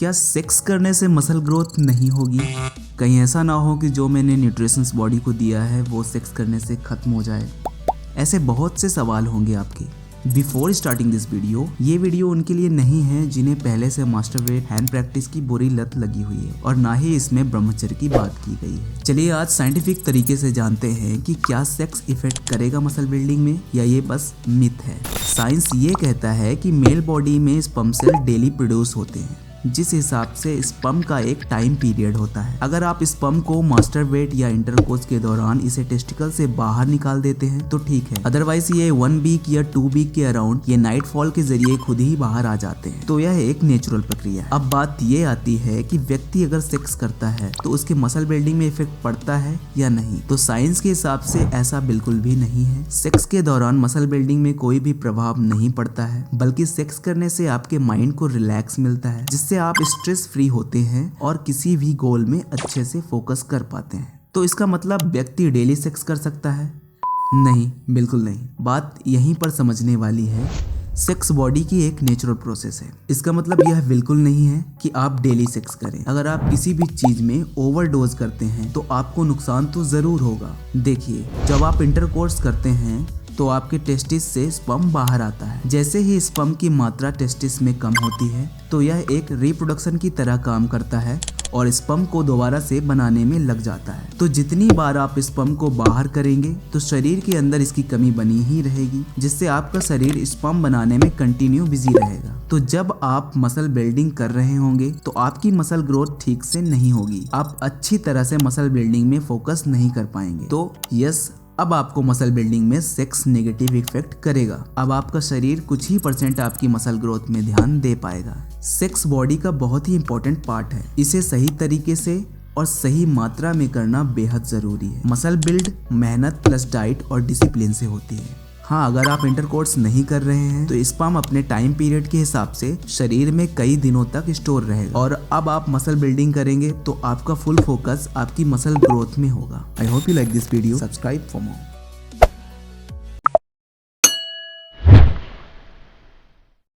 क्या सेक्स करने से मसल ग्रोथ नहीं होगी? कहीं ऐसा ना हो कि जो मैंने न्यूट्रिशंस बॉडी को दिया है वो सेक्स करने से खत्म हो जाए। ऐसे बहुत से सवाल होंगे आपके। बिफोर स्टार्टिंग दिस वीडियो, ये वीडियो उनके लिए नहीं है जिन्हें पहले से मास्टरबेट हैंड प्रैक्टिस की बुरी लत लगी हुई है और ना ही इसमें ब्रह्मचर्य की बात की गई है। चलिए आज साइंटिफिक तरीके से जानते हैं कि क्या सेक्स इफेक्ट करेगा मसल बिल्डिंग में या ये बस मिथ है। साइंस ये कहता है कि मेल बॉडी में स्पर्म सेल डेली प्रोड्यूस होते हैं, जिस हिसाब से स्पर्म का एक टाइम पीरियड होता है। अगर आप स्पर्म को मास्टरबेट या इंटरकोर्स के दौरान इसे टेस्टिकल से बाहर निकाल देते हैं तो ठीक है, अदरवाइज ये 1 वीक या 2 वीक के अराउंड ये नाइट फॉल के जरिए खुद ही बाहर आ जाते हैं। तो यह एक नेचुरल प्रक्रिया है। अब बात ये आती है कि व्यक्ति अगर सेक्स करता है तो उसके मसल बिल्डिंग में इफेक्ट पड़ता है या नहीं। तो साइंस के हिसाब से ऐसा बिल्कुल भी नहीं है। सेक्स के दौरान मसल बिल्डिंग में कोई भी प्रभाव नहीं पड़ता है, बल्कि सेक्स करने से आपके माइंड को रिलैक्स मिलता है, जिससे आप स्ट्रेस फ्री होते हैं और किसी भी गोल में अच्छे से फोकस कर पाते हैं। तो इसका मतलब व्यक्ति डेली सेक्स कर सकता है? नहीं, बिल्कुल नहीं। बात यहीं पर समझने वाली है। सेक्स बॉडी की एक नेचुरल प्रोसेस है। इसका मतलब यह बिल्कुल नहीं है कि आप डेली सेक्स करें। अगर आप किसी भी चीज में ओवरडोज करते हैं तो आपको नुकसान तो जरूर होगा। देखिए, जब आप इंटरकोर्स करते हैं तो आपके टेस्टिस से स्पर्म बाहर आता है। जैसे ही स्पर्म की मात्रा टेस्टिस में कम होती है तो यह एक रिप्रोडक्शन की तरह काम करता है और स्पर्म को दोबारा से बनाने में लग जाता है। तो जितनी बार आप स्पर्म को बाहर करेंगे तो शरीर के अंदर इसकी कमी बनी ही रहेगी, जिससे आपका शरीर स्पर्म बनाने में कंटिन्यू बिजी रहेगा। तो जब आप मसल बिल्डिंग कर रहे होंगे तो आपकी मसल ग्रोथ ठीक से नहीं होगी। आप अच्छी तरह से मसल बिल्डिंग में फोकस नहीं कर पाएंगे। तो यस, अब आपको मसल बिल्डिंग में सेक्स नेगेटिव इफेक्ट करेगा। अब आपका शरीर कुछ ही % आपकी मसल ग्रोथ में ध्यान दे पाएगा। सेक्स बॉडी का बहुत ही इंपॉर्टेंट पार्ट है। इसे सही तरीके से और सही मात्रा में करना बेहद जरूरी है। मसल बिल्ड मेहनत प्लस डाइट और डिसिप्लिन से होती है। हाँ, अगर आप इंटरकोर्स नहीं कर रहे हैं तो स्पर्म अपने टाइम पीरियड के हिसाब से शरीर में कई दिनों तक स्टोर रहेगा और अब आप मसल बिल्डिंग करेंगे तो आपका फुल फोकस आपकी मसल ग्रोथ में होगा। I hope you like this video. Subscribe for more.